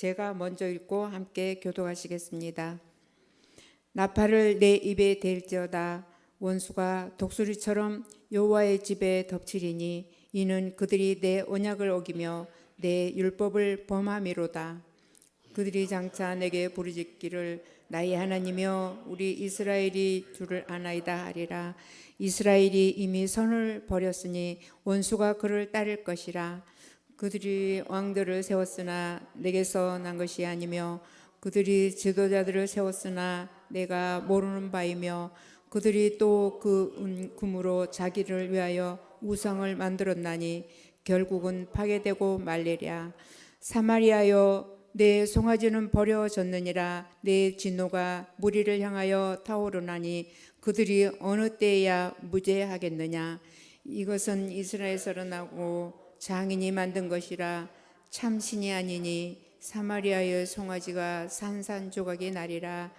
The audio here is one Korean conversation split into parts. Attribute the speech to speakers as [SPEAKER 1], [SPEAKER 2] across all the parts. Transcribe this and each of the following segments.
[SPEAKER 1] 제가 먼저 읽고 함께 교독하시겠습니다. 나팔을 내 입에 댈지어다. 원수가 독수리처럼 여호와의 집에 덮치리니 이는 그들이 내 언약을 어기며 내 율법을 범함이로다. 그들이 장차 내게 부르짖기를 나의 하나님이여 우리 이스라엘이 주를 아나이다 하리라. 이스라엘이 이미 선을 버렸으니 원수가 그를 따를 것이라. 그들이 왕들을 세웠으나 내게서 난 것이 아니며 그들이 지도자들을 세웠으나 내가 모르는 바이며 그들이 또 그 금으로 자기를 위하여 우상을 만들었나니 결국은 파괴되고 말리랴. 사마리아여 내 송아지는 버려졌느니라. 내 진노가 무리를 향하여 타오르나니 그들이 어느 때에야 무죄하겠느냐. 이것은 이스라엘에서 나고 장인이 만든 것이라. 참신이 아니니 사마리아의 송아지가 산산조각이 나리라.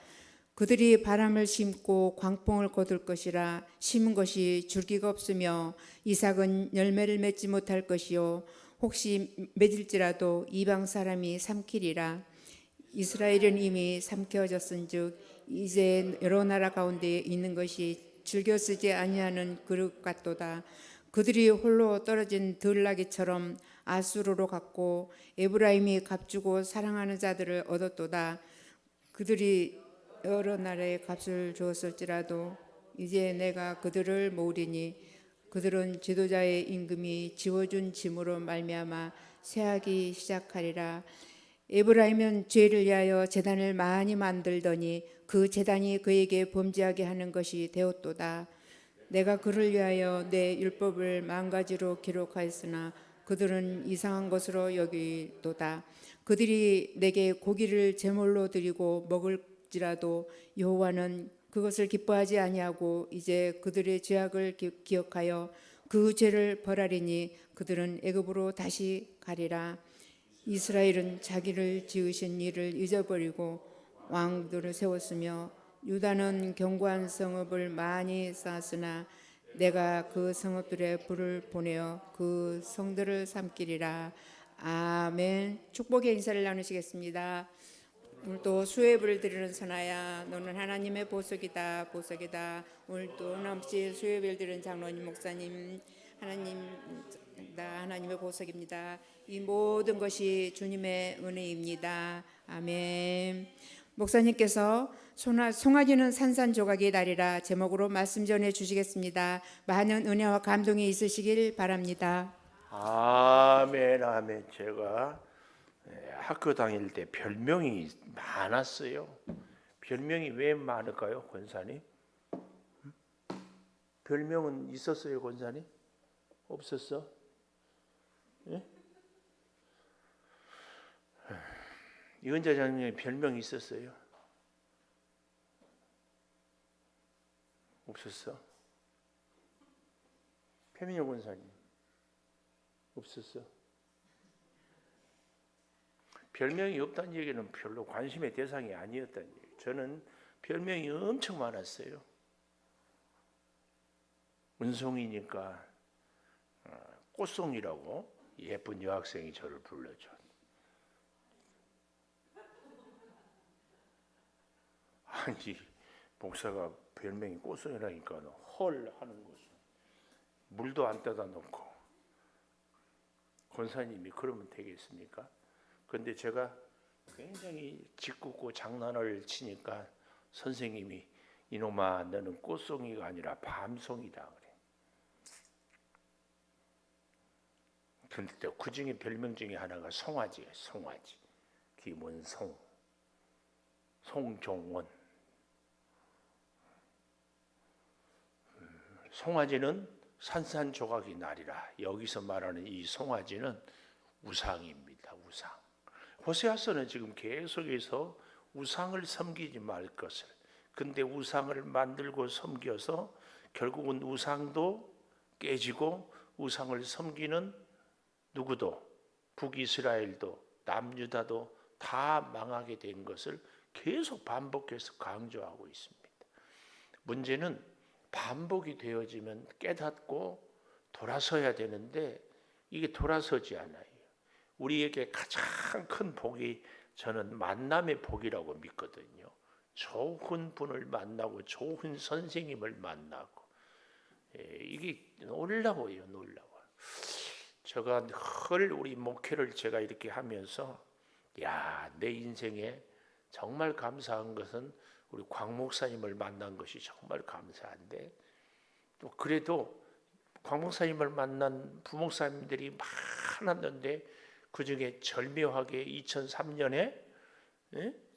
[SPEAKER 1] 그들이 바람을 심고 광풍을 거둘 것이라. 심은 것이 줄기가 없으며 이삭은 열매를 맺지 못할 것이요 혹시 맺을지라도 이방 사람이 삼키리라. 이스라엘은 이미 삼켜졌은즉 이제 여러 나라 가운데 있는 것이 즐겨 쓰지 아니하는 그릇 같도다. 그들이 홀로 떨어진 들나귀처럼 아수르로 갔고 에브라임이 값주고 사랑하는 자들을 얻었도다. 그들이 여러 나라에 값을 주었을지라도 이제 내가 그들을 모으리니 그들은 지도자의 임금이 지워준 짐으로 말미암아 쇠하기 시작하리라. 에브라임은 죄를 위하여 제단을 많이 만들더니 그 제단이 그에게 범죄하게 하는 것이 되었도다. 내가 그를 위하여 내 율법을 만가지로 기록하였으나 그들은 이상한 것으로 여기도다. 그들이 내게 고기를 제물로 드리고 먹을지라도 여호와는 그것을 기뻐하지 아니하고 이제 그들의 죄악을 기억하여 그 죄를 벌하리니 그들은 애굽으로 다시 가리라. 이스라엘은 자기를 지으신 이를 잊어버리고 왕들을 세웠으며 유다는 견고한 성읍을 많이 쌓았으나 내가 그 성읍들에 불을 보내어 그 성들을 삼키리라. 아멘. 축복의 인사를 나누시겠습니다. 오늘도 수혜부를 드리는 선아야 너는 하나님의 보석이다 보석이다. 오늘도 넘치 수혜부를 드리는 장로님 목사님 하나님의 보석입니다. 이 모든 것이 주님의 은혜입니다. 아멘. 목사님께서 송아지는 산산조각이 나리라 제목으로 말씀 전해 주시겠습니다. 많은 은혜와 감동이 있으시길 바랍니다.
[SPEAKER 2] 아멘 아멘. 제가 학교 다닐 때 별명이 많았어요. 별명이 왜 많을까요, 권사님? 별명은 있었어요, 권사님? 없었어? 예? 이은자 장님의 별명이 있었어요? 없었어? 최민영 권사님 없었어? 별명이 없다는 얘기는 별로 관심의 대상이 아니었다는 얘기예요. 저는 별명이 엄청 많았어요. 은송이니까 꽃송이라고 예쁜 여학생이 저를 불러줘. 아니 목사가 별명이 꽃송이라니까 헐 하는 거죠. 물도 안 떠다 놓고 권사님이 그러면 되겠습니까? 그런데 제가 굉장히 짓궂고 장난을 치니까 선생님이 이놈아 너는 꽃송이가 아니라 밤송이다 그래. 그런데 그 중에 별명 중에 하나가 송아지예요. 송아지. 김원송, 송종원. 송아지는 산산조각이 나리라. 여기서 말하는 이 송아지는 우상입니다. 우상. 호세아서는 지금 계속해서 우상을 섬기지 말 것을. 근데 우상을 만들고 섬겨서 결국은 우상도 깨지고 우상을 섬기는 누구도 북이스라엘도 남유다도 다 망하게 된 것을 계속 반복해서 강조하고 있습니다. 문제는 반복이 되어지면 깨닫고 돌아서야 되는데 이게 돌아서지 않아요. 우리에게 가장 큰 복이 저는 만남의 복이라고 믿거든요. 좋은 분을 만나고 좋은 선생님을 만나고, 이게 놀라워요, 놀라워. 제가 늘 우리 목회를 제가 이렇게 하면서 내 인생에 정말 감사한 것은 우리 광 목사님을 만난 것이 정말 감사한데, 또 그래도 광 목사님을 만난 부목사님들이 많았는데 그중에 절묘하게 2003년에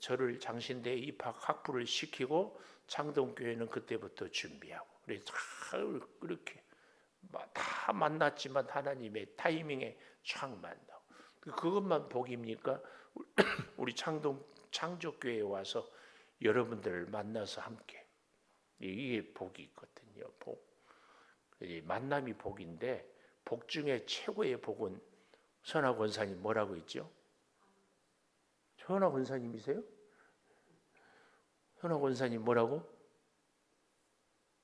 [SPEAKER 2] 저를 장신대에 입학 학부를 시키고 창동교회는 그때부터 준비하고, 그래서 그렇게 다 만났지만 하나님의 타이밍에 촥 만나고, 그것만 복입니까? 우리 창조교회에 와서 여러분들을 만나서 함께, 이게 복이 있거든요. 복. 만남이 복인데, 복 중에 최고의 복은 선화 권사님 뭐라고 했죠? 선화 권사님이세요? 선화 권사님 뭐라고?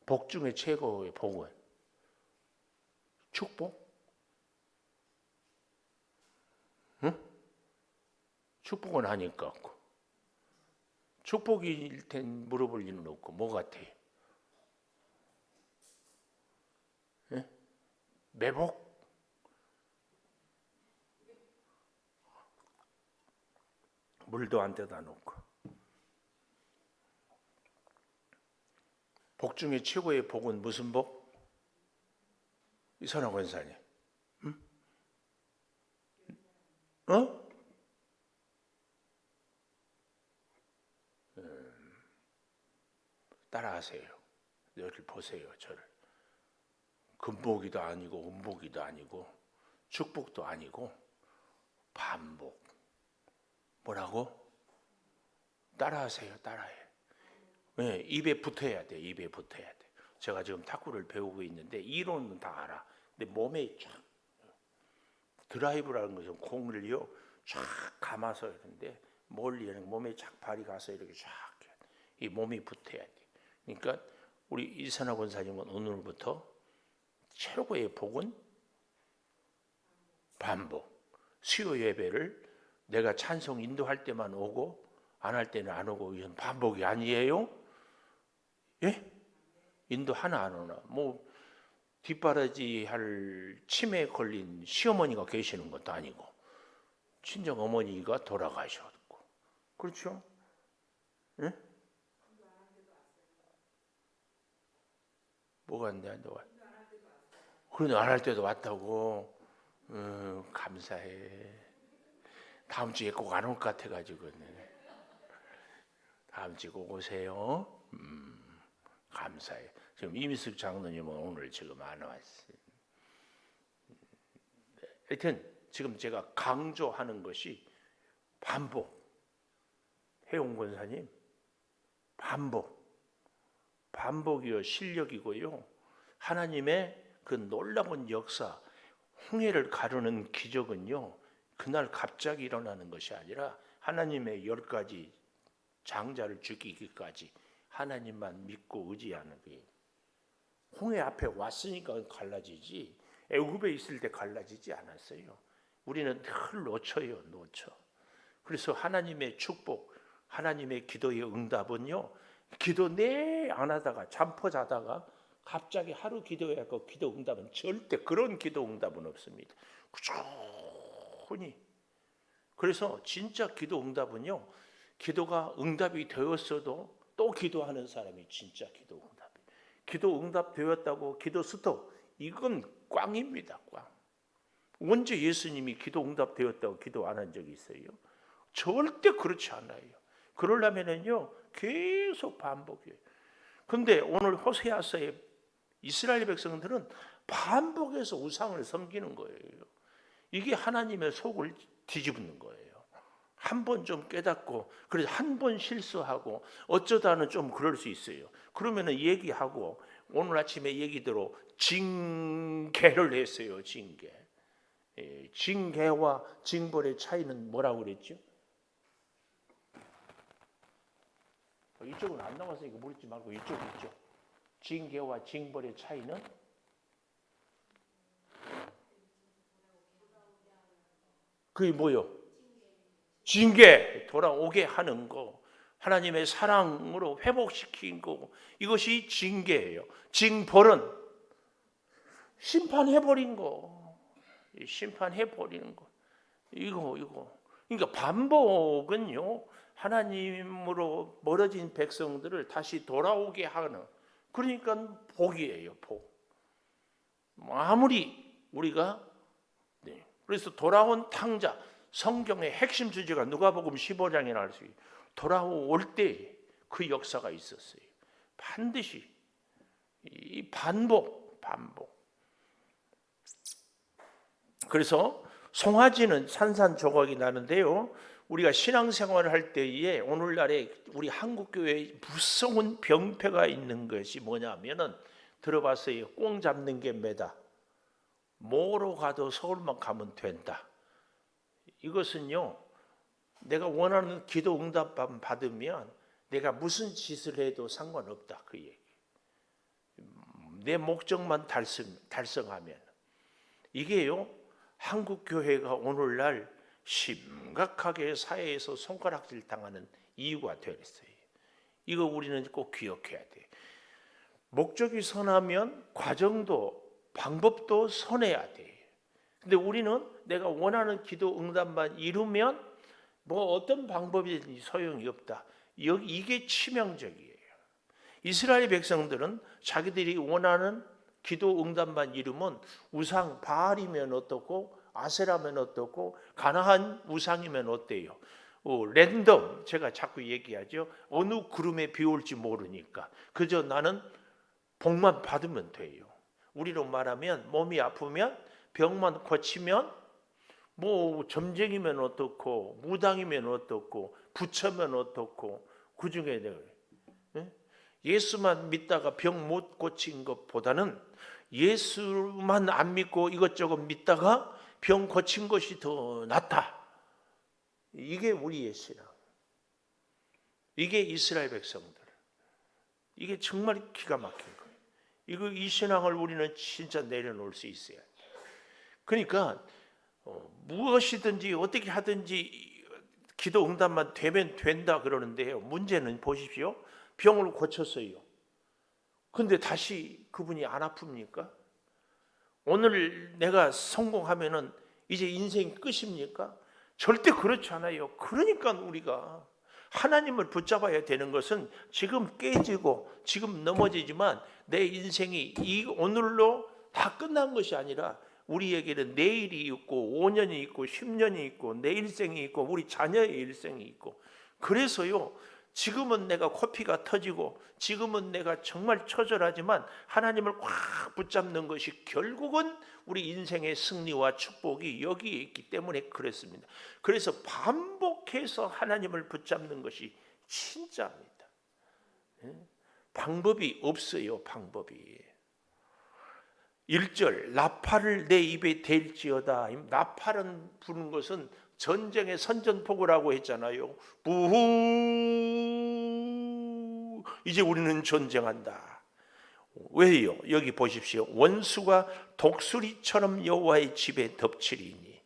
[SPEAKER 2] 복 중에 최고의 복은 축복? 응? 축복은 아닐 것 같고, 축복일 땐 물어볼 일은 없고, 뭐 같아요? 매복? 물도 안 떼다 놓고. 복 중에 최고의 복은 무슨 복? 이선화 권사님, 응? 따라하세요. 너를 보세요, 저를. 금복이도 아니고 음복이도 아니고 축복도 아니고 반복. 뭐라고? 따라하세요. 따라해. 입에 붙어야 돼. 입에 붙어야 돼. 제가 지금 탁구를 배우고 있는데 이론은 다 알아. 근데 몸에 쫙, 드라이브라는 것은 공을요 쫙 감아서 이런데 멀리 몸에 쫙 발이 가서 이렇게 쫙 이 몸이 붙어야 돼. 그러니까 우리 이선화 권사님은 오늘부터 최고의 복은 반복. 수요 예배를 내가 찬송 인도할 때만 오고 안 할 때는 안 오고, 이건 반복이 아니에요? 예? 인도 하나 안 오나? 뭐 뒷바라지 할 치매에 걸린 시어머니가 계시는 것도 아니고 친정 어머니가 돌아가셨고, 그렇죠? 예? 뭐가 안 돼? 그런데 안 할 때도 왔다고. 감사해. 다음 주에 꼭 안 올 것 같아가지고. 다음 주에 꼭 오세요. 감사해. 지금 이미숙 장로님은 오늘 지금 안 왔어요. 하여튼 지금 제가 강조하는 것이 반복. 해용 권사님, 반복이요 실력이고요. 하나님의 그 놀라운 역사, 홍해를 가르는 기적은요, 그날 갑자기 일어나는 것이 아니라 하나님의 10가지 장자를 죽이기까지 하나님만 믿고 의지하는 게, 홍해 앞에 왔으니까 갈라지지 애굽에 있을 때 갈라지지 않았어요. 우리는 늘 놓쳐요. 그래서 하나님의 축복, 하나님의 기도의 응답은요, 기도 내 안 하다가 잠퍼 자다가 갑자기 하루 기도해야 그 기도 응답은 절대 그런 기도 응답은 없습니다. 꾸준히. 그래서 진짜 기도 응답은요, 기도가 응답이 되었어도 또 기도하는 사람이 진짜 기도 응답이. 기도 응답 되었다고 기도 스톱, 이건 꽝입니다. 꽝. 언제 예수님이 기도 응답 되었다고 기도 안 한 적이 있어요? 절대 그렇지 않아요. 그러려면은요 계속 반복해요. 근데 오늘 호세아서의 이스라엘 백성들은 반복해서 우상을 섬기는 거예요. 이게 하나님의 속을 뒤집는 거예요. 한 번 좀 깨닫고, 그래서 한 번 실수하고 어쩌다는 좀 그럴 수 있어요. 그러면은 얘기하고, 오늘 아침에 얘기대로 징계를 했어요. 징계. 징계와 징벌의 차이는 뭐라고 그랬죠? 이쪽은 안 나와서 이거 물지 말고 이쪽 있죠. 징계와 징벌의 차이는 그게 뭐요? 징계, 돌아오게 하는 거, 하나님의 사랑으로 회복시킨 거, 이것이 징계예요. 징벌은 심판해버린 거, 심판해버리는 거, 이거. 그러니까 반복은요, 하나님으로 멀어진 백성들을 다시 돌아오게 하는, 그러니까 복이에요, 복. 아무리 우리가, 그래서 돌아온 탕자, 성경의 핵심 주제가 누가복음 15장에 나올 수 있어요. 돌아올 때 그 역사가 있었어요. 반드시 이 반복. 그래서 송아지는 산산조각이 나는데요, 우리가 신앙생활을 할 때에 오늘날에 우리 한국교회에 무서운 병폐가 있는 것이 뭐냐면은, 들어봤어요. 꽁 잡는 게 매다. 뭐로 가도 서울만 가면 된다. 이것은요, 내가 원하는 기도 응답 받으면 내가 무슨 짓을 해도 상관없다, 그 얘기. 내 목적만 달성하면. 이게요, 한국 교회가 오늘날 심각하게 사회에서 손가락질 당하는 이유가 되었어요. 이거 우리는 꼭 기억해야 돼. 목적이 선하면 과정도 방법도 선해야 돼. 근데 우리는 내가 원하는 기도 응답만 이루면 뭐 어떤 방법이든지 소용이 없다. 이게 치명적이에요. 이스라엘 백성들은 자기들이 원하는 기도 응답만 이루면 우상 바알이면 어떻고 아세라면 어떻고 가나안 우상이면 어때요? 랜덤, 제가 자꾸 얘기하죠. 어느 구름에 비 올지 모르니까 그저 나는 복만 받으면 돼요. 우리로 말하면 몸이 아프면 병만 고치면 뭐 점쟁이면 어떻고 무당이면 어떻고 부처면 어떻고, 그중에 예수만 믿다가 병 못 고친 것보다는 예수만 안 믿고 이것저것 믿다가 병 고친 것이 더 낫다. 이게 우리의 신앙. 이게 이스라엘 백성들. 이게 정말 기가 막힌 거예요. 이 신앙을 우리는 진짜 내려놓을 수 있어야 돼요. 그러니까 무엇이든지 어떻게 하든지 기도 응답만 되면 된다 그러는데요, 문제는 보십시오. 병을 고쳤어요. 근데 다시 그분이 안 아픕니까? 오늘 내가 성공하면은 이제 인생 끝입니까? 절대 그렇지 않아요. 그러니까 우리가 하나님을 붙잡아야 되는 것은 지금 깨지고 지금 넘어지지만 내 인생이 이 오늘로 다 끝난 것이 아니라 우리에게는 내일이 있고 5년이 있고 10년이 있고 내 일생이 있고 우리 자녀의 일생이 있고, 그래서요, 지금은 내가 코피가 터지고 지금은 내가 정말 처절하지만 하나님을 꽉 붙잡는 것이 결국은 우리 인생의 승리와 축복이 여기에 있기 때문에 그렇습니다. 그래서 반복해서 하나님을 붙잡는 것이 진짜입니다. 방법이 없어요. 방법이. 1절 나팔을 내 입에 댈지어다. 나팔은 부는 것은 전쟁의 선전포고라고 했잖아요. 부후, 이제 우리는 전쟁한다. 왜요? 여기 보십시오. 원수가 독수리처럼 여호와의 집에 덮치리니.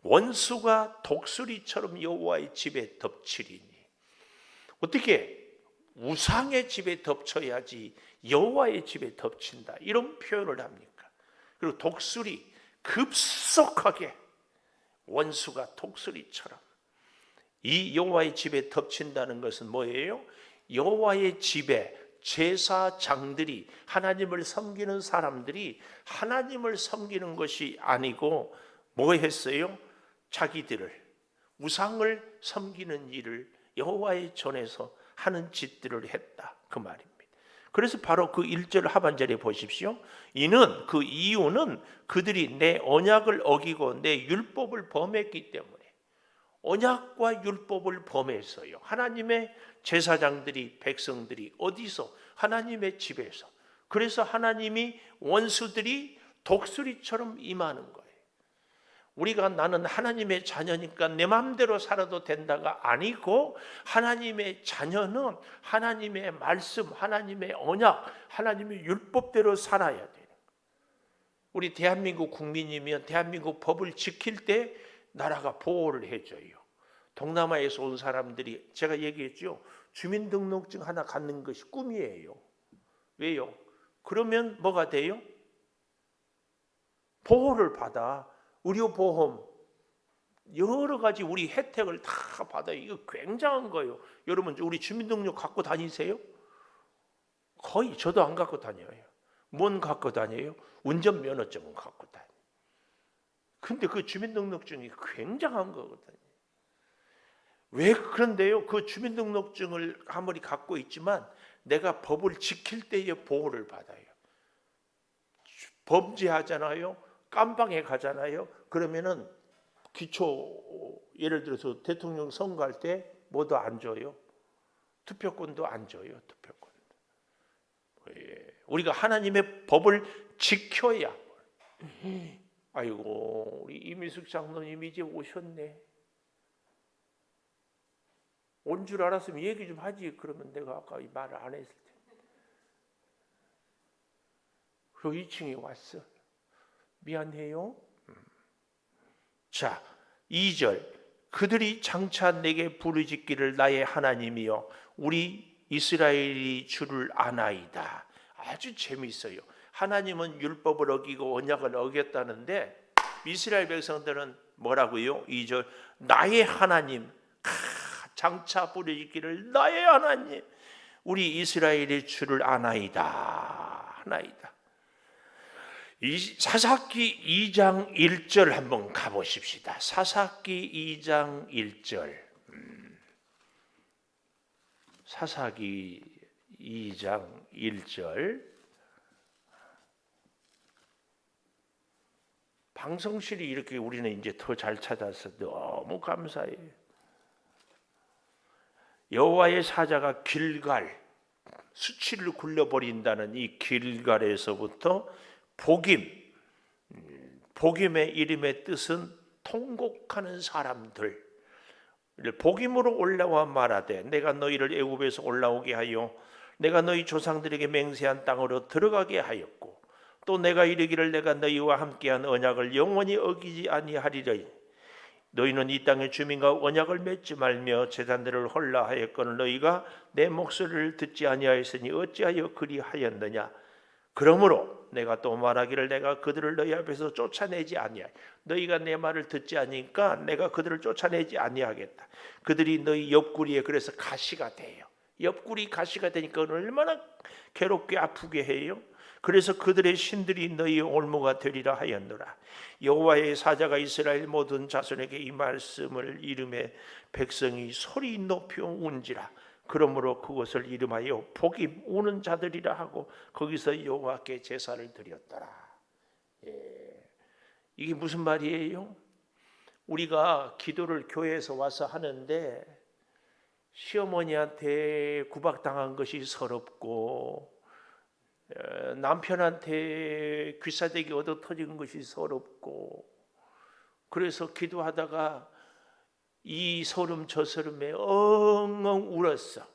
[SPEAKER 2] 원수가 독수리처럼 여호와의 집에 덮치리니. 어떻게 우상의 집에 덮쳐야지 여호와의 집에 덮친다, 이런 표현을 합니까? 그리고 독수리, 급속하게 원수가 독수리처럼 이 여호와의 집에 덮친다는 것은 뭐예요? 여호와의 집에 제사장들이, 하나님을 섬기는 사람들이 하나님을 섬기는 것이 아니고 뭐 했어요? 자기들을, 우상을 섬기는 일을 여호와의 전에서 하는 짓들을 했다, 그 말입니다. 그래서 바로 그 1절 하반절에 보십시오. 그 이유는 그들이 내 언약을 어기고 내 율법을 범했기 때문에. 언약과 율법을 범했어요. 하나님의 제사장들이, 백성들이 어디서? 하나님의 집에서. 그래서 하나님이 원수들이 독수리처럼 임하는 거예요. 우리가 나는 하나님의 자녀니까 내 마음대로 살아도 된다가 아니고, 하나님의 자녀는 하나님의 말씀, 하나님의 언약, 하나님의 율법대로 살아야 돼요. 우리 대한민국 국민이면 대한민국 법을 지킬 때 나라가 보호를 해줘요. 동남아에서 온 사람들이 제가 얘기했죠. 주민등록증 하나 갖는 것이 꿈이에요. 왜요? 그러면 뭐가 돼요? 보호를 받아. 의료보험 여러 가지 우리 혜택을 다 받아요. 이거 굉장한 거예요. 여러분 우리 주민등록 갖고 다니세요? 거의 저도 안 갖고 다녀요. 뭔 갖고 다녀요? 운전면허증은 갖고 다녀요. 근데 그 주민등록증이 굉장한 거거든요. 왜 그런데요? 그 주민등록증을 아무리 갖고 있지만 내가 법을 지킬 때의 보호를 받아요. 범죄하잖아요. 깜방에 가잖아요. 그러면은 기초 예를 들어서 대통령 선거할 때 뭐도 안 줘요. 투표권도 안 줘요. 투표권. 우리가 하나님의 법을 지켜야. 아이고 우리 이미숙 장로님 이제 오셨네. 온 줄 알았으면 얘기 좀 하지. 그러면 내가 아까 이 말을 안 했을 텐데. 그리고 2층에 왔어. 미안해요. 자, 2절. 그들이 장차 내게 부르짖기를 나의 하나님이여 우리 이스라엘이 주를 아나이다. 아주 재미있어요. 하나님은 율법을 어기고 언약을 어겼다는데 이스라엘 백성들은 뭐라고요? 2절. 나의 하나님. 장차 부르짖기를 나의 하나님 우리 이스라엘의 주를 아나이다. 하나이다. 사사기 2장 1절 한번 가보십시다. 사사기 2장 1절. 사사기 2장 1절. 방송실이 이렇게 우리는 이제 더 잘 찾아서 너무 감사해요. 여호와의 사자가 길갈 수치를 굴려버린다는 이 길갈에서부터 복임의 이름의 뜻은 통곡하는 사람들. 복임으로 올라와 말하되 내가 너희를 애굽에서 올라오게 하여 내가 너희 조상들에게 맹세한 땅으로 들어가게 하였고 또 내가 이르기를 내가 너희와 함께한 언약을 영원히 어기지 아니하리라. 너희는 이 땅의 주민과 언약을 맺지 말며 제단들을 헐라 하였거늘 너희가 내 목소리를 듣지 아니하였으니 어찌하여 그리하였느냐. 그러므로 내가 또 말하기를 내가 그들을 너희 앞에서 쫓아내지 아니하여 너희가 내 말을 듣지 아니니까 내가 그들을 쫓아내지 아니하겠다. 그들이 너희 옆구리에 그래서 가시가 돼요. 옆구리 가시가 되니까 얼마나 괴롭게 아프게 해요. 그래서 그들의 신들이 너희의 올무가 되리라 하였노라. 여호와의 사자가 이스라엘 모든 자손에게 이 말씀을 이름에 백성이 소리 높여 운지라. 그러므로 그것을 이름하여 복임 우는 자들이라 하고 거기서 여호와께 제사를 드렸더라. 이게 무슨 말이에요? 우리가 기도를 교회에서 와서 하는데 시어머니한테 구박당한 것이 서럽고 남편한테 귀싸대기 얻어 터진 것이 서럽고 그래서 기도하다가 이 소름 저 소름에 엉엉 울었어.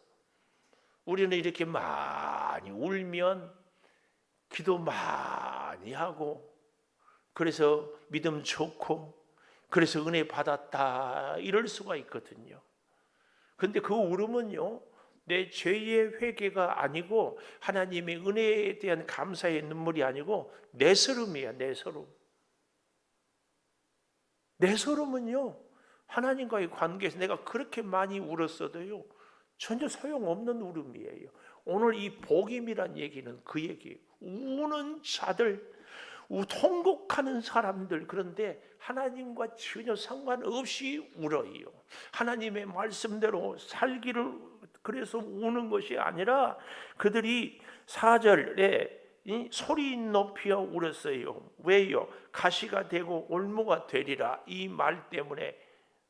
[SPEAKER 2] 우리는 이렇게 많이 울면 기도 많이 하고 그래서 믿음 좋고 그래서 은혜 받았다 이럴 수가 있거든요. 근데 그 울음은요 내 죄의 회개가 아니고 하나님의 은혜에 대한 감사의 눈물이 아니고 내 서름이야. 내 서름. 내 서름은요 하나님과의 관계에서 내가 그렇게 많이 울었어도요 전혀 소용없는 울음이에요. 오늘 이 복임이란 얘기는 그 얘기예요. 우는 자들, 통곡하는 사람들. 그런데 하나님과 전혀 상관없이 울어요. 하나님의 말씀대로 살기를 그래서 우는 것이 아니라 그들이 4절에 소리 높여 울었어요. 왜요? 가시가 되고 올무가 되리라. 이 말 때문에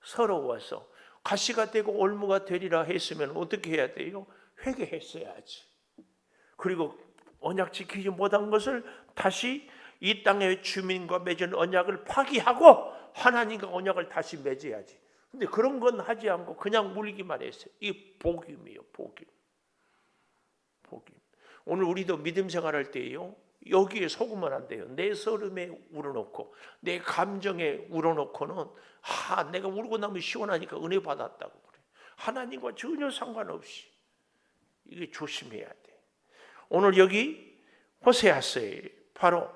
[SPEAKER 2] 서러워서 가시가 되고 올무가 되리라 했으면 어떻게 해야 돼요? 회개했어야지. 그리고 언약 지키지 못한 것을 다시 이 땅의 주민과 맺은 언약을 파기하고 하나님과 언약을 다시 맺어야지. 근데 그런 건 하지 않고 그냥 울기만 했어요. 이 복임이에요. 복임. 오늘 우리도 믿음 생활할 때요 여기에 속으면 안 돼요. 내 서름에 울어놓고 내 감정에 울어놓고는 내가 울고 나면 시원하니까 은혜 받았다고 그래. 하나님과 전혀 상관없이 이게 조심해야 돼. 오늘 여기 호세아서에 바로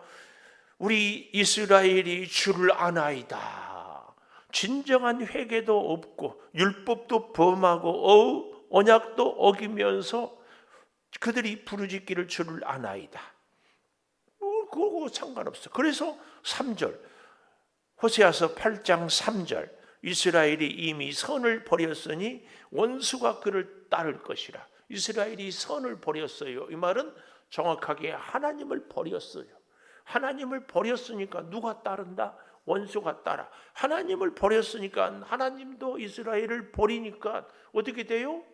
[SPEAKER 2] 우리 이스라엘이 주를 아나이다. 진정한 회개도 없고 율법도 범하고 언약도 어기면서 그들이 부르짖기를 주를 아나이다. 그거 상관없어. 그래서 3절 호세아서 8장 3절 이스라엘이 이미 선을 버렸으니 원수가 그를 따를 것이라. 이스라엘이 선을 버렸어요. 이 말은 정확하게 하나님을 버렸어요. 하나님을 버렸으니까 누가 따른다? 원수가 따라. 하나님을 버렸으니까 하나님도 이스라엘을 버리니까 어떻게 돼요?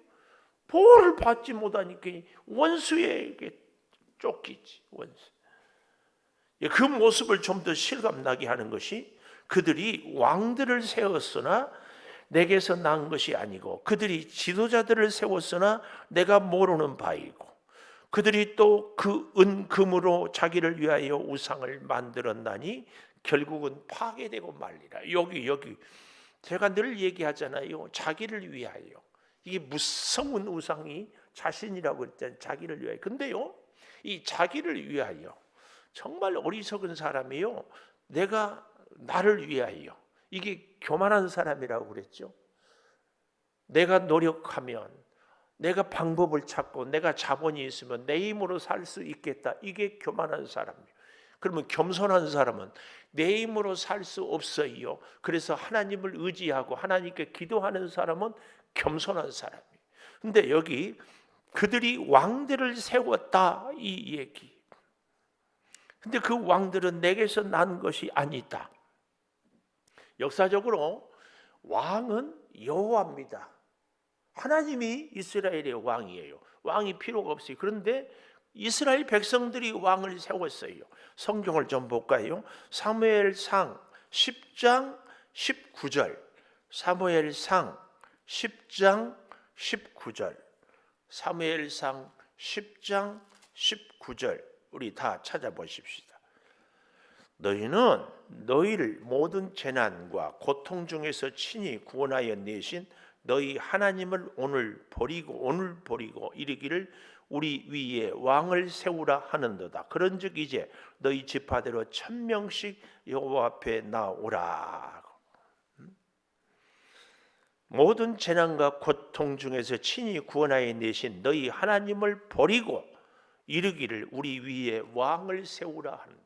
[SPEAKER 2] 보호를 받지 못하니까 원수에게 쫓기지. 원수. 그 모습을 좀 더 실감나게 하는 것이 그들이 왕들을 세웠으나 내게서 난 것이 아니고 그들이 지도자들을 세웠으나 내가 모르는 바이고 그들이 또 그 은금으로 자기를 위하여 우상을 만들었나니 결국은 파괴되고 말리라. 여기 제가 늘 얘기하잖아요. 자기를 위하여. 이게 무서운 우상이 자신이라고 했잖아요. 자기를 위하여. 근데요, 이 자기를 위하여 정말 어리석은 사람이요. 내가 나를 위하여. 이게 교만한 사람이라고 그랬죠. 내가 노력하면, 내가 방법을 찾고, 내가 자본이 있으면 내 힘으로 살 수 있겠다. 이게 교만한 사람이에요. 그러면 겸손한 사람은 내 힘으로 살 수 없어요. 그래서 하나님을 의지하고 하나님께 기도하는 사람은 겸손한 사람이에요. 근데 여기 그들이 왕들을 세웠다 이 얘기. 근데 그 왕들은 내게서 난 것이 아니다. 역사적으로 왕은 여호와입니다. 하나님이 이스라엘의 왕이에요. 왕이 필요가 없어요. 그런데 이스라엘 백성들이 왕을 세웠어요. 성경을 좀 볼까요? 사무엘상 10장 19절. 사무엘상 10장 19절. 사무엘상 10장 19절. 우리 다 찾아보십시다. 너희는 너희를 모든 재난과 고통 중에서 친히 구원하여 내신 너희 하나님을 오늘 버리고 이르기를 우리 위에 왕을 세우라 하는도다. 그런즉 이제 너희 지파대로 1000명씩 여호와 앞에 나오라. 모든 재난과 고통 중에서 친히 구원하여 내신 너희 하나님을 버리고 이르기를 우리 위에 왕을 세우라 하는도다.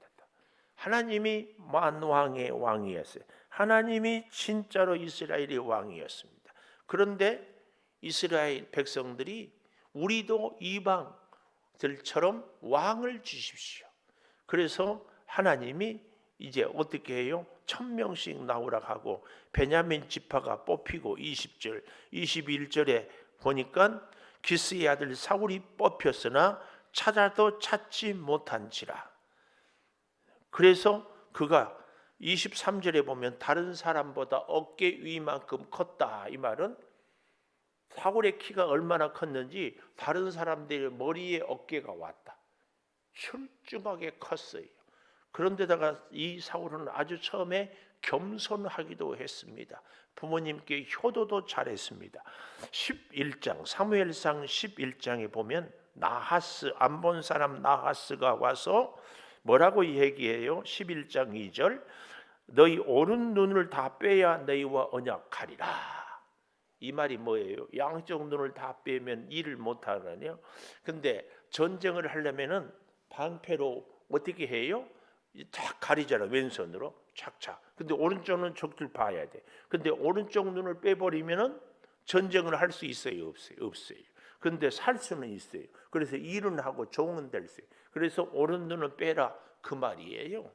[SPEAKER 2] 하나님이 만왕의 왕이었어요. 하나님이 진짜로 이스라엘의 왕이었습니다. 그런데 이스라엘 백성들이 우리도 이방들처럼 왕을 주십시오. 그래서 하나님이 이제 어떻게 해요? 1000명씩 나오라 하고 베냐민 지파가 뽑히고 20절, 21절에 보니까 기스의 아들 사울이 뽑혔으나 찾아도 찾지 못한지라. 그래서 그가 23절에 보면 다른 사람보다 어깨 위만큼 컸다. 이 말은 사울의 키가 얼마나 컸는지 다른 사람들의 머리에 어깨가 왔다. 출중하게 컸어요. 그런데다가 이 사울은 아주 처음에 겸손하기도 했습니다. 부모님께 효도도 잘했습니다. 11장 사무엘상 11장에 보면 나하스 암몬 사람 나하스가 와서 뭐라고 얘기해요? 11장 2절 너희 오른 눈을 다 빼야 너희와 언약하리라. 이 말이 뭐예요? 양쪽 눈을 다 빼면 일을 못하느냐? 근데 전쟁을 하려면은 방패로 어떻게 해요? 탁 가리잖아. 왼손으로 착착. 근데 오른쪽 눈 적들 봐야 돼. 근데 오른쪽 눈을 빼버리면은 전쟁을 할 수 있어요? 없어요. 근데 살 수는 있어요. 그래서 일은 하고 종은 될 수 있어요. 그래서 오른 눈을 빼라 그 말이에요.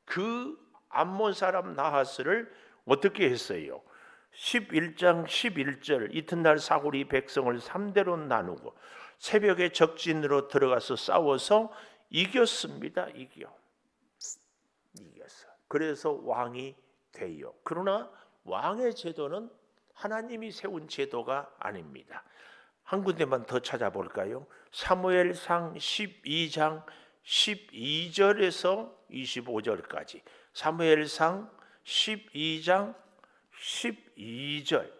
[SPEAKER 2] 그 암몬 사람 나하스를 어떻게 했어요? 11장 11절 이튿날 사울이 백성을 3대로 나누고 새벽에 적진으로 들어가서 싸워서 이겼습니다. 이겼어. 그래서 왕이 돼요. 그러나 왕의 제도는 하나님이 세운 제도가 아닙니다. 한 군데만 더 찾아볼까요? 사무엘상 12장 12절에서 25절까지. 사무엘상 12장 12절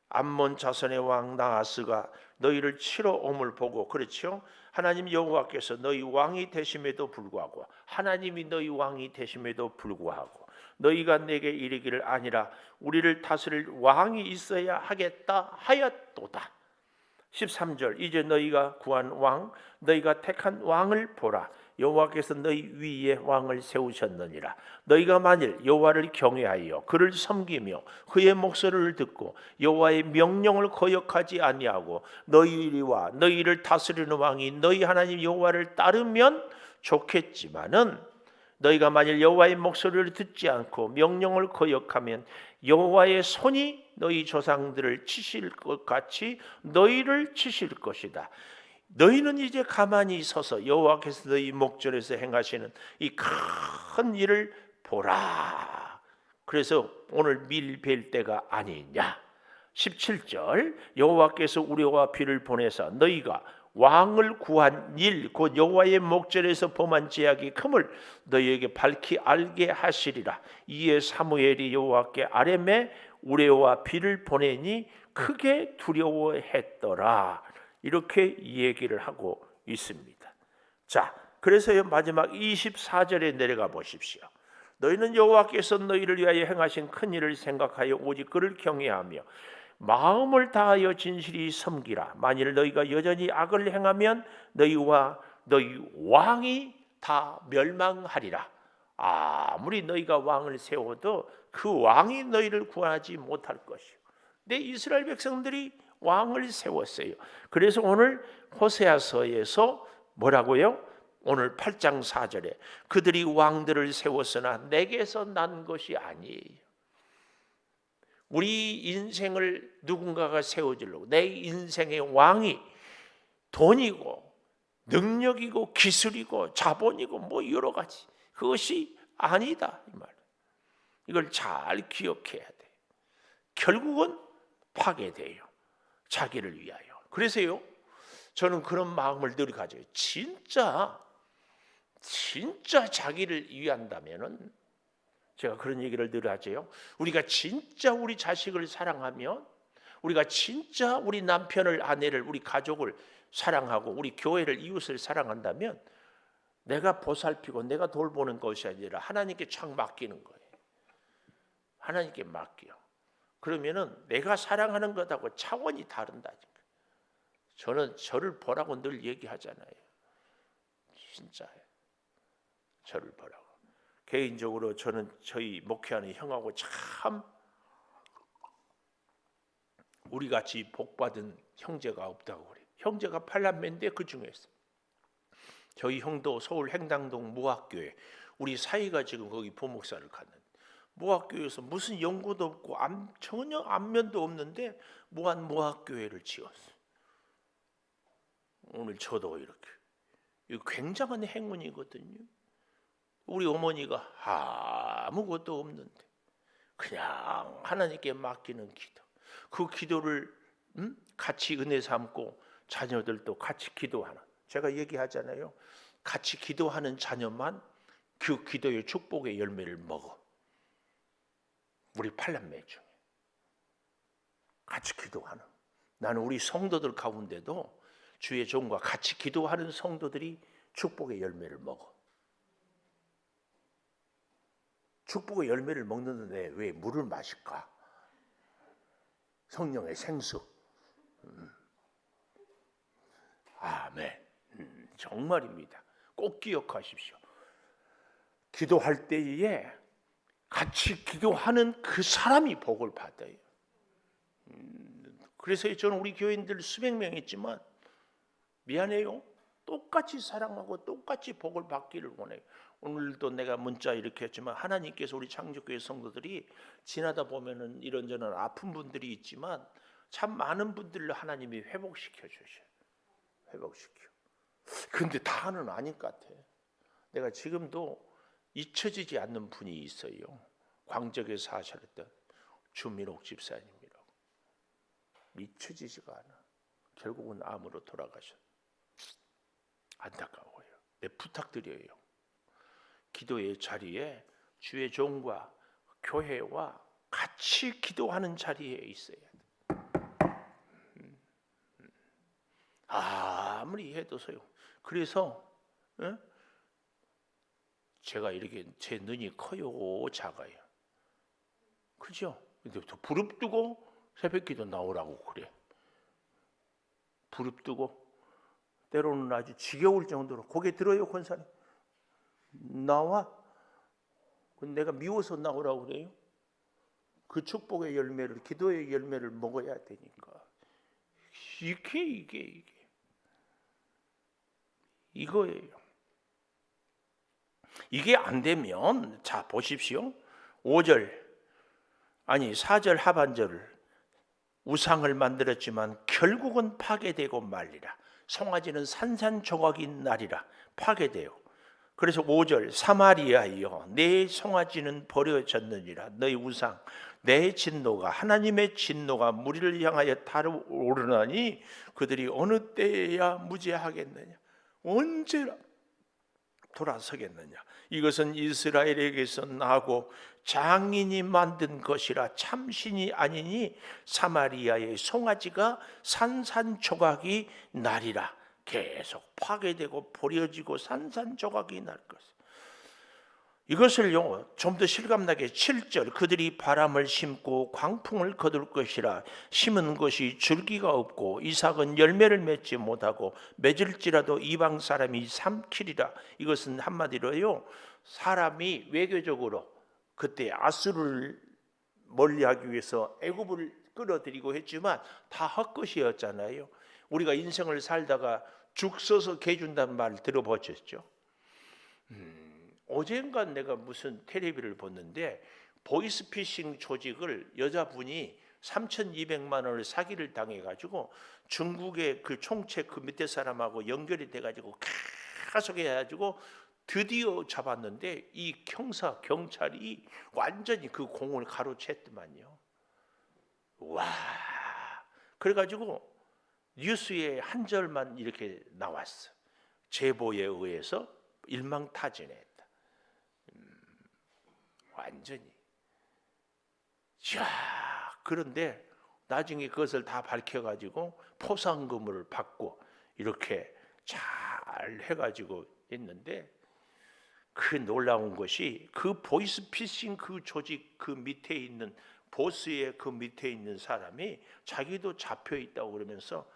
[SPEAKER 2] 암몬 자손의 왕 나하스가 너희를 치러 옴을 보고, 그렇죠? 하나님 여호와께서 너희 왕이 되심에도 불구하고, 하나님이 너희 왕이 되심에도 불구하고 너희가 내게 이르기를 아니라 우리를 다스릴 왕이 있어야 하겠다 하였도다. 13절 이제 너희가 구한 왕, 너희가 택한 왕을 보라. 여호와께서 너희 위에 왕을 세우셨느니라. 너희가 만일 여호와를 경외하여 그를 섬기며 그의 목소리를 듣고 여호와의 명령을 거역하지 아니하고 너희와 너희를 다스리는 왕이 너희 하나님 여호와를 따르면 좋겠지만은, 너희가 만일 여호와의 목소리를 듣지 않고 명령을 거역하면 여호와의 손이 너희 조상들을 치실 것 같이 너희를 치실 것이다. 너희는 이제 가만히 서서 여호와께서 너희 목전에서 행하시는 이 큰 일을 보라. 그래서 오늘 밀 때가 아니냐. 17절 여호와께서 우리와 비를 보내사 너희가 왕을 구한 일 곧 여호와의 목전에서 범한 죄악이 큼을 너희에게 밝히 알게 하시리라. 이에 사무엘이 여호와께 아뢰매 우레와 비를 보내니 크게 두려워했더라. 이렇게 얘기를 하고 있습니다. 자, 그래서 마지막 24절에 내려가 보십시오. 너희는 여호와께서 너희를 위하여 행하신 큰 일을 생각하여 오직 그를 경외하며 마음을 다하여 진실이 섬기라. 만일 너희가 여전히 악을 행하면 너희와 너희 왕이 다 멸망하리라. 아무리 너희가 왕을 세워도 그 왕이 너희를 구하지 못할 것이요. 내 이스라엘 백성들이 왕을 세웠어요. 그래서 오늘 호세아서에서 뭐라고요? 오늘 8장 4절에 그들이 왕들을 세웠으나 내게서 난 것이 아니에요. 우리 인생을 누군가가 세워주려고 내 인생의 왕이 돈이고 능력이고 기술이고 자본이고 뭐 여러 가지, 그것이 아니다 이 말. 이걸 잘 기억해야 돼. 결국은 파괴돼요. 자기를 위하여. 그래서요, 저는 그런 마음을 늘 가져요. 진짜 자기를 위한다면은, 제가 그런 얘기를 늘 하죠. 우리가 진짜 우리 자식을 사랑하면, 우리가 진짜 우리 남편을, 아내를, 우리 가족을 사랑하고 우리 교회를, 이웃을 사랑한다면 내가 보살피고 내가 돌보는 것이 아니라 하나님께 착 맡기는 거예요. 하나님께 맡겨. 그러면은 내가 사랑하는 것하고 차원이 다른다니까. 저는 저를 보라고 늘 얘기하잖아요. 진짜예요. 저를 보라고. 개인적으로 저는 저희 목회하는 형하고 참 우리같이 복받은 형제가 없다고 그래요. 형제가 8남매인데 그 중에서 저희 형도 서울 행당동 무학교에, 우리 사이가 지금 거기 부목사를 갔는데, 무학교에서 무슨 연고도 없고 전혀 안면도 없는데 무학교회를 지었어요. 오늘 저도 이렇게. 이거 굉장한 행운이거든요. 우리 어머니가 아무것도 없는데 그냥 하나님께 맡기는 기도, 그 기도를 같이 은혜 삼고 자녀들도 같이 기도하는, 제가 얘기하잖아요. 같이 기도하는 자녀만 그 기도의 축복의 열매를 먹어. 우리 8남매 중에 같이 기도하는, 나는 우리 성도들 가운데도 주의 종과 같이 기도하는 성도들이 축복의 열매를 먹어. 축복의 열매를 먹는데 왜 물을 마실까? 성령의 생수. 아멘. 정말입니다. 꼭 기억하십시오. 기도할 때에 같이 기도하는 그 사람이 복을 받아요. 그래서 저는 우리 교인들 수백 명 있지만 미안해요. 똑같이 사랑하고 똑같이 복을 받기를 원해요. 오늘도 내가 문자 이렇게 했지만 하나님께서 우리 창조교회 성도들이 지나다 보면은 이런저런 아픈 분들이 있지만 참 많은 분들을 하나님이 회복시켜 주셔요. 회복시켜. 근데 다는 아닌 것 같아. 내가 지금도 잊혀지지 않는 분이 있어요. 광적에서 하셨던 주민옥 집사님이라고. 잊혀지지가 않아. 결국은 암으로 돌아가셨어. 안타까워요. 내 부탁드려요. 기도의 자리에 주의 종과 교회와 같이 기도하는 자리에 있어야 돼. 아무리 해도 소용. 그래서 제가 이렇게 제 눈이 커요, 작아요? 그죠? 근데 또 부릅뜨고 새벽기도 나오라고 그래. 부릅뜨고 때로는 아주 지겨울 정도로 고개 들어요, 권사님. 나와. 근데 내가 미워서 나오라고 그래요. 그 축복의 열매를, 기도의 열매를 먹어야 되니까. 이거예요. 이게 안 되면, 자 보십시오. 4절 하반절을 우상을 만들었지만 결국은 파괴되고 말리라. 송아지는 산산조각인 날이라 파괴돼요. 그래서 5절 사마리아여 내 송아지는 버려졌느니라. 너희 우상 내 진노가 하나님의 진노가 무리를 향하여 달아오르나니 그들이 어느 때에야 무죄하겠느냐. 언제나 돌아서겠느냐. 이것은 이스라엘에게서 나고 장인이 만든 것이라 참신이 아니니 사마리아의 송아지가 산산조각이 나리라. 계속 파괴되고 버려지고 산산조각이 날 것. 이것을요 좀 더 실감나게 7절 그들이 바람을 심고 광풍을 거둘 것이라. 심은 것이 줄기가 없고 이삭은 열매를 맺지 못하고 맺을지라도 이방 사람이 삼키리라. 이것은 한마디로요 사람이 외교적으로 그때 아수르를 멀리하기 위해서 애굽을 끌어들이고 했지만 다 헛것이었잖아요. 우리가 인생을 살다가 죽 써서 개준다는 말 들어보셨죠? 어젠가 내가 무슨 텔레비를 봤는데 보이스피싱 조직을 여자분이 3,200만 원을 사기를 당해가지고 중국의 그 총책 그 밑에 사람하고 연결이 돼가지고 계속 해가지고 드디어 잡았는데 이 경찰이 완전히 그 공을 가로챘더만요. 와, 그래가지고 뉴스에 한 절만 이렇게 나왔어. 제보에 의해서 일망타진했다. 완전히. 그런데 나중에 그것을 다 밝혀가지고 포상금을 받고 이렇게 잘 해가지고 있는데 그 놀라운 것이 그 보이스피싱 그 조직 그 밑에 있는 보스의 그 밑에 있는 사람이 자기도 잡혀 있다고 그러면서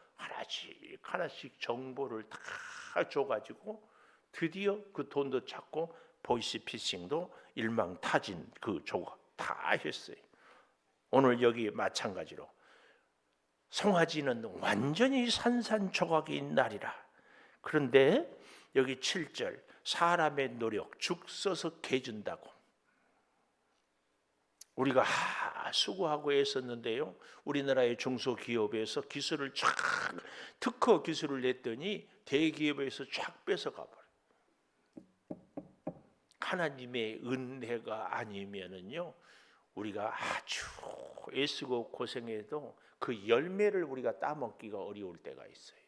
[SPEAKER 2] 하나씩 정보를 다 줘가지고 드디어 그 돈도 찾고 보이스피싱도 일망타진 그 조각 다 했어요. 오늘 여기 마찬가지로 송아지는 완전히 산산조각인 날이라. 그런데 여기 7절 사람의 노력 죽 써서 개준다고. 우리가 수고하고 애썼는데요. 우리나라의 중소기업에서 기술을 쫙 특허 기술을 냈더니 대기업에서 쫙 뺏어가 버려. 하나님의 은혜가 아니면은요 우리가 아주 애쓰고 고생해도 그 열매를 우리가 따먹기가 어려울 때가 있어요.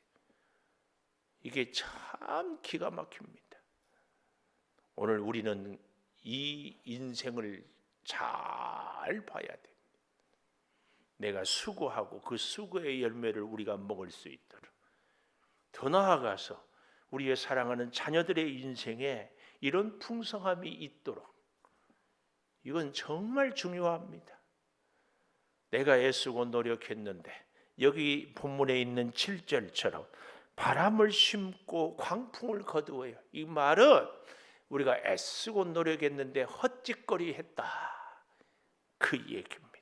[SPEAKER 2] 이게 참 기가 막힙니다. 오늘 우리는 이 인생을 잘 봐야 됩니다. 내가 수고하고 그 수고의 열매를 우리가 먹을 수 있도록, 더 나아가서 우리의 사랑하는 자녀들의 인생에 이런 풍성함이 있도록, 이건 정말 중요합니다. 내가 애쓰고 노력했는데 여기 본문에 있는 7절처럼 바람을 심고 광풍을 거두어요. 이 말은 우리가 애쓰고 노력했는데 헛짓거리 했다, 그 얘기입니다.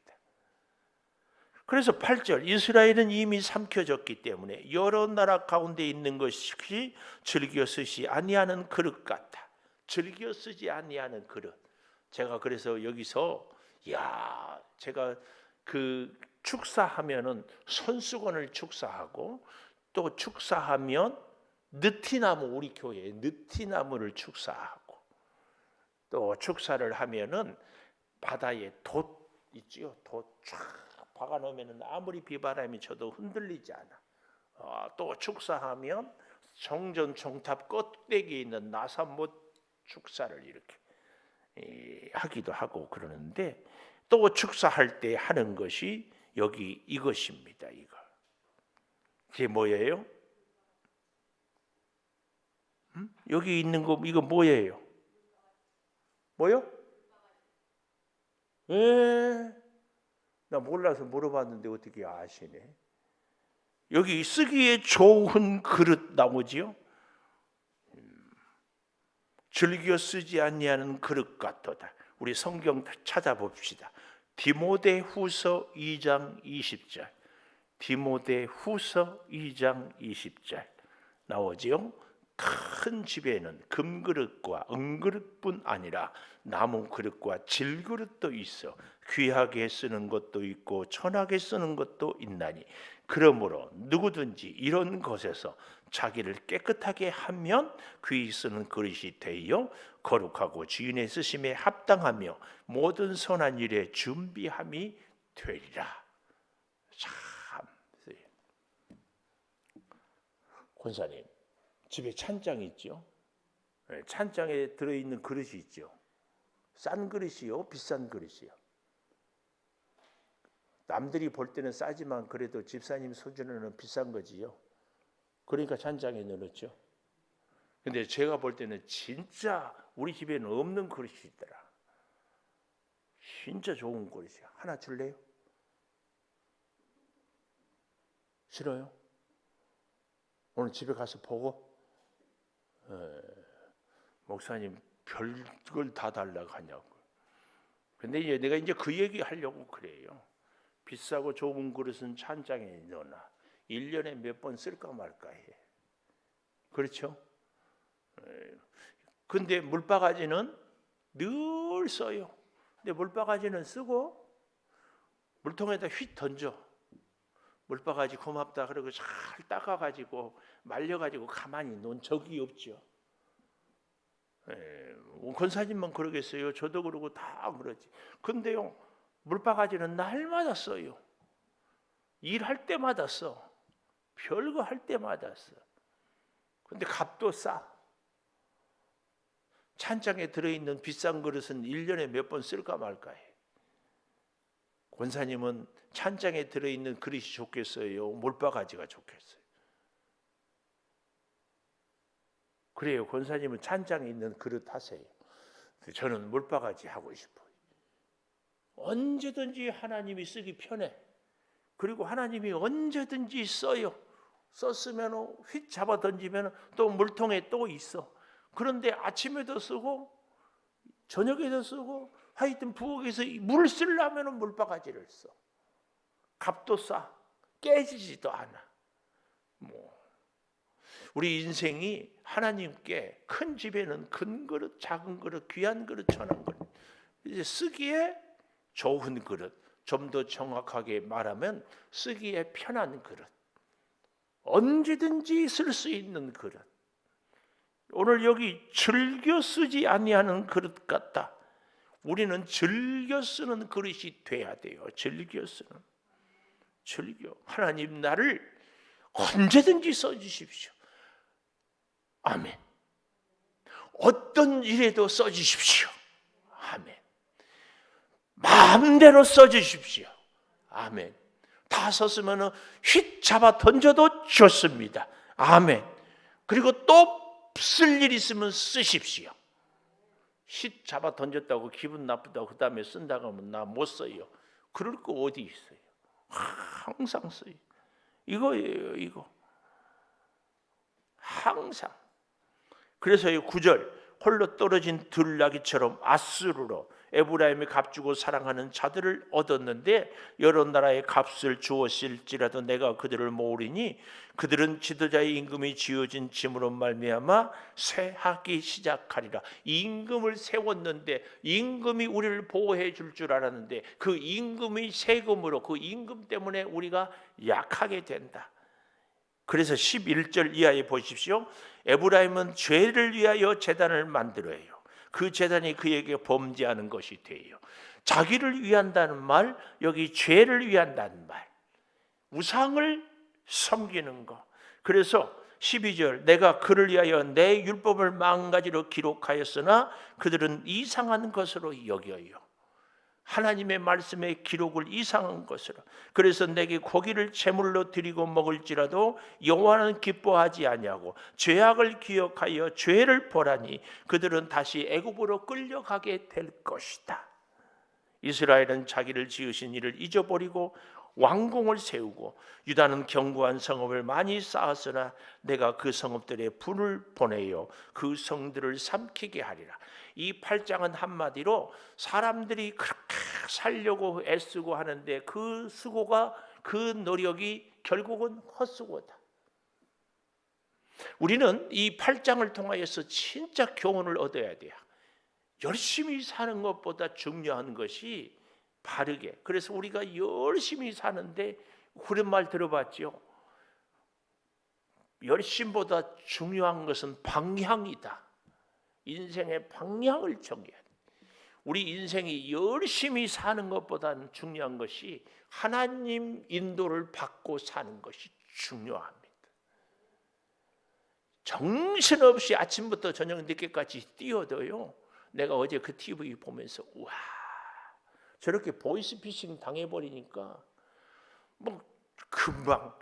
[SPEAKER 2] 그래서 8절 이스라엘은 이미 삼켜졌기 때문에 여러 나라 가운데 있는 것이 즐겨 쓰지 아니하는 그릇 같다. 즐겨 쓰지 아니하는 그릇. 제가 그래서 여기서 제가 그 축사하면은 손수건을 축사하고 또 축사하면 느티나무, 우리 교회에 느티나무를 축사하고 또 축사를 하면은 바다에 돛 있지요. 돛 쫙 박아 놓으면은 아무리 비바람이 쳐도 흔들리지 않아. 또 축사하면 정전 총탑 꼭대기에 있는 나사못 축사를 이렇게 하기도 하고 그러는데, 또 축사할 때 하는 것이 여기 이것입니다. 이게 뭐예요? 여기 있는 거 이거 뭐예요? 뭐요? 나 몰라서 물어봤는데 어떻게 아시네? 여기 쓰기에 좋은 그릇 나오지요? 즐겨 쓰지 아니하는 그릇 같도다. 우리 성경 찾아봅시다. 디모데후서 2장 20절. 디모데후서 2장 20절 나오지요? 큰 집에는 금그릇과 은그릇뿐 아니라 나무 그릇과 질그릇도 있어 귀하게 쓰는 것도 있고 천하게 쓰는 것도 있나니 그러므로 누구든지 이런 것에서 자기를 깨끗하게 하면 귀히 쓰는 그릇이 되어 거룩하고 주인의 쓰심에 합당하며 모든 선한 일에 준비함이 되리라. 참, 권사님 집에 찬장이 있죠. 찬장에 들어있는 그릇이 있죠. 싼 그릇이요, 비싼 그릇이요. 남들이 볼 때는 싸지만 그래도 집사님 수준으로는 비싼 거지요. 그러니까 찬장에 넣었죠. 근데 제가 볼 때는 진짜 우리 집에는 없는 그릇이 있더라. 진짜 좋은 그릇이야. 하나 줄래요? 싫어요? 오늘 집에 가서 보고 목사님 별걸 다 달라고 하냐고. 근데 내가 이제 그 얘기 하려고 그래요. 비싸고 좋은 그릇은 찬장에 넣어놔. 1년에 몇 번 쓸까 말까 해. 그렇죠? 근데 물바가지는 늘 써요. 근데 물바가지는 쓰고 물통에다 휙 던져. 물바가지 고맙다 그러고 잘 닦아가지고 말려가지고 가만히 놓은 적이 없죠. 권사님만 그러겠어요. 저도 그러고 다 그러지. 근데요, 물바가지는 날마다 써요. 일할 때마다 써. 별거 할 때마다 써. 근데 값도 싸. 찬장에 들어있는 비싼 그릇은 1년에 몇 번 쓸까 말까 해. 권사님은 찬장에 들어있는 그릇이 좋겠어요? 물바가지가 좋겠어요? 그래요. 권사님은 찬장에 있는 그릇 하세요. 저는 물바가지 하고 싶어요. 언제든지 하나님이 쓰기 편해. 그리고 하나님이 언제든지 써요. 썼으면 휙 잡아 던지면 또 물통에 또 있어. 그런데 아침에도 쓰고 저녁에도 쓰고 하여튼 부엌에서 물 쓰려면 물바가지를 써. 값도 싸. 깨지지도 않아. 우리 인생이 하나님께 큰 집에는 큰 그릇, 작은 그릇, 귀한 그릇, 천한 그릇. 이제 쓰기에 좋은 그릇. 좀 더 정확하게 말하면 쓰기에 편한 그릇. 언제든지 쓸 수 있는 그릇. 오늘 여기 즐겨 쓰지 아니하는 그릇 같다. 우리는 즐겨 쓰는 그릇이 돼야 돼요. 즐겨 쓰는. 즐겨. 하나님 나를 언제든지 써주십시오. 아멘. 어떤 일에도 써주십시오. 아멘. 마음대로 써주십시오. 아멘. 다 썼으면 휙 잡아 던져도 좋습니다. 아멘. 그리고 또 쓸 일 있으면 쓰십시오. 휙 잡아 던졌다고 기분 나쁘다고 그 다음에 쓴다고 하면 나 못 써요. 그럴 거 어디 있어요. 항상 써요. 이거예요. 이거. 항상. 그래서 이 9절 홀로 떨어진 들나귀처럼 아수르로 에브라임이 값주고 사랑하는 자들을 얻었는데 여러 나라의 값을 주었을지라도 내가 그들을 모으리니 그들은 지도자의 임금이 지어진 짐으로 말미암아 쇠하기 시작하리라. 임금을 세웠는데 임금이 우리를 보호해 줄 줄 알았는데 그 임금의 세금으로 그 임금 때문에 우리가 약하게 된다. 그래서 11절 이하에 보십시오. 에브라임은 죄를 위하여 제단을 만들어요. 그 제단이 그에게 범죄하는 것이 돼요. 자기를 위한다는 말, 여기 죄를 위한다는 말, 우상을 섬기는 것. 그래서 12절 내가 그를 위하여 내 율법을 망가지로 기록하였으나 그들은 이상한 것으로 여겨요. 하나님의 말씀의 기록을 이상한 것으로. 그래서 내게 고기를 제물로 드리고 먹을지라도 여호와는 기뻐하지 아니하고 죄악을 기억하여 죄를 벌하니 그들은 다시 애굽으로 끌려가게 될 것이다. 이스라엘은 자기를 지으신 이를 잊어버리고 왕궁을 세우고 유다는 견고한 성읍을 많이 쌓았으나 내가 그 성읍들에 불을 보내어 그 성들을 삼키게 하리라. 이 8장은 한마디로 사람들이 그렇게 살려고 애쓰고 하는데 그 수고가, 그 노력이 결국은 헛수고다. 우리는 이 8장을 통하여서 진짜 교훈을 얻어야 돼요. 열심히 사는 것보다 중요한 것이 바르게. 그래서 우리가 열심히 사는데 그런 말 들어봤죠. 열심보다 중요한 것은 방향이다. 인생의 방향을 정해야 돼. 우리 인생이 열심히 사는 것보다는 중요한 것이 하나님 인도를 받고 사는 것이 중요합니다. 정신없이 아침부터 저녁 늦게까지 뛰어도요. 내가 어제 그 TV 보면서 와, 저렇게 보이스피싱 당해버리니까 뭐 금방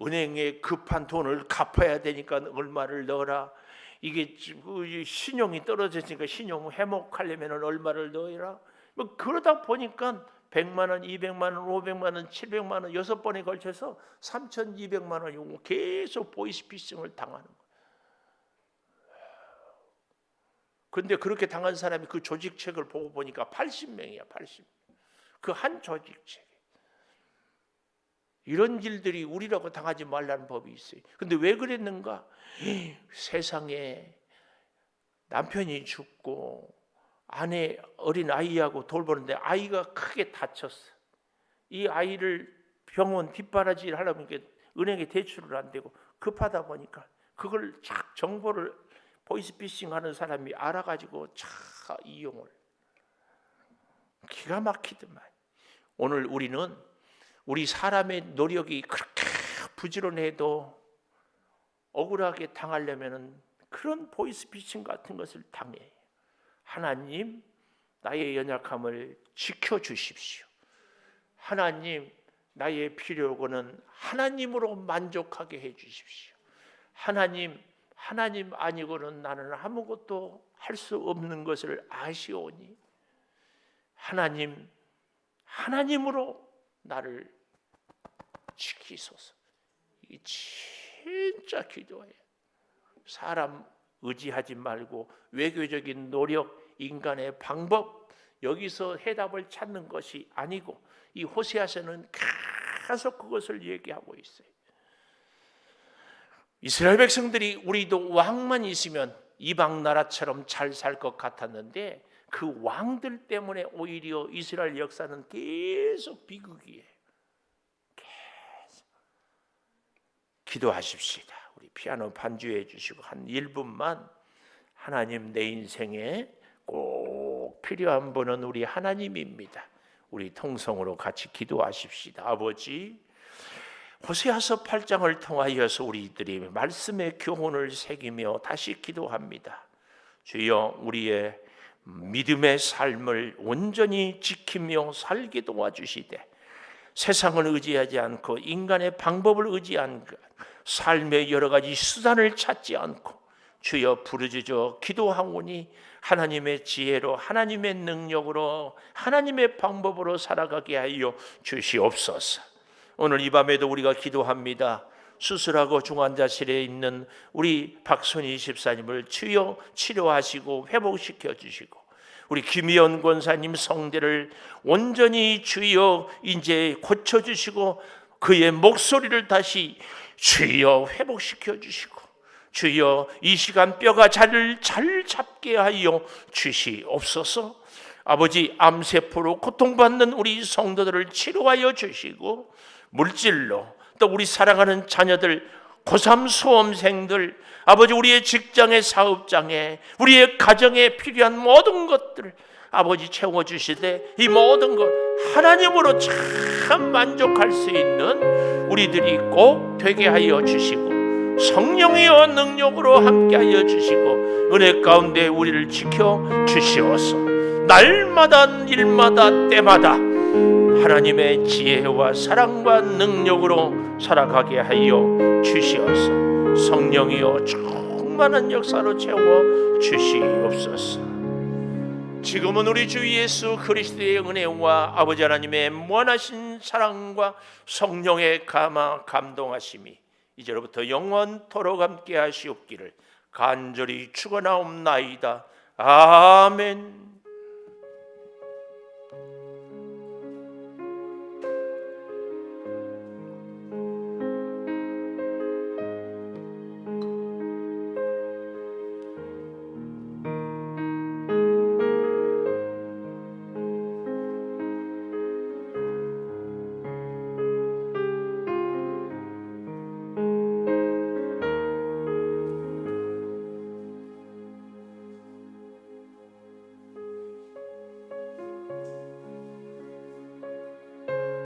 [SPEAKER 2] 은행에 급한 돈을 갚아야 되니까 얼마를 넣어라. 이게 신용이 떨어졌으니까 신용 회복하려면 얼마를 넣어라. 뭐 그러다 보니까 100만 원, 200만 원, 500만 원, 700만 원 6번에 걸쳐서 3,200만 원이 계속 보이스피싱을 당하는 거예요. 그런데 그렇게 당한 사람이 그 조직책을 보고 보니까 80명이야. 80명. 그 한 조직책. 이런 일들이 우리라고 당하지 말라는 법이 있어요. 근데 왜 그랬는가? 세상에 남편이 죽고 아내 어린 아이하고 돌보는데 아이가 크게 다쳤어. 이 아이를 병원 뒷바라지를 하려면 은행에 대출을 안 되고 급하다 보니까 그걸 착 정보를 보이스피싱 하는 사람이 알아가지고 차 이용을. 기가 막히더만. 오늘 우리는 우리 사람의 노력이 그렇게 부지런해도 억울하게 당하려면 그런 보이스피싱 같은 것을 당해요. 하나님, 나의 연약함을 지켜주십시오. 하나님, 나의 필요고는 하나님으로 만족하게 해주십시오. 하나님 아니고는 나는 아무것도 할 수 없는 것을 아시오니 하나님으로 나를 지키소서. 이게 진짜 기도예요. 사람 의지하지 말고 외교적인 노력, 인간의 방법 여기서 해답을 찾는 것이 아니고 이 호세아서는 계속 그것을 얘기하고 있어요. 이스라엘 백성들이 우리도 왕만 있으면 이방 나라처럼 잘 살 것 같았는데 그 왕들 때문에 오히려 이스라엘 역사는 계속 비극이에요. 계속. 기도하십시다. 우리 피아노 반주해 주시고 한 1분만 하나님 내 인생에 꼭 필요한 분은 우리 하나님입니다. 우리 통성으로 같이 기도하십시다. 아버지, 호세아서 8장을 통하여서 우리들이 말씀의 교훈을 새기며 다시 기도합니다. 주여, 우리의 믿음의 삶을 온전히 지키며 살게 도와주시되 세상을 의지하지 않고 인간의 방법을 의지한 삶의 여러 가지 수단을 찾지 않고 주여 부르짖어 기도하오니 하나님의 지혜로 하나님의 능력으로 하나님의 방법으로 살아가게 하여 주시옵소서. 오늘 이 밤에도 우리가 기도합니다. 수술하고 중환자실에 있는 우리 박순희 집사님을 주여 치료하시고 회복시켜 주시고 우리 김희연 권사님 성대를 온전히 주여 이제 고쳐주시고 그의 목소리를 다시 주여 회복시켜 주시고 주여 이 시간 뼈가 잘 잡게 하여 주시옵소서. 아버지, 암세포로 고통받는 우리 성도들을 치료하여 주시고 물질로 또 우리 사랑하는 자녀들, 고3 수험생들, 아버지 우리의 직장의 사업장에 우리의 가정에 필요한 모든 것들을 아버지 채워주시되 이 모든 것 하나님으로 참 만족할 수 있는 우리들이 꼭 되게 하여 주시고 성령이여 능력으로 함께 하여 주시고 은혜 가운데 우리를 지켜 주시옵소서. 날마다 일마다 때마다 하나님의 지혜와 사랑과 능력으로 살아가게 하여 주시옵소서. 성령이여 충만한 역사로 채워 주시옵소서. 지금은 우리 주 예수 그리스도의 은혜와 아버지 하나님의 무한하신 사랑과 성령의 감동하심이 이제로부터 영원토록 함께 하시옵기를 간절히 축원하옵나이다. 아멘.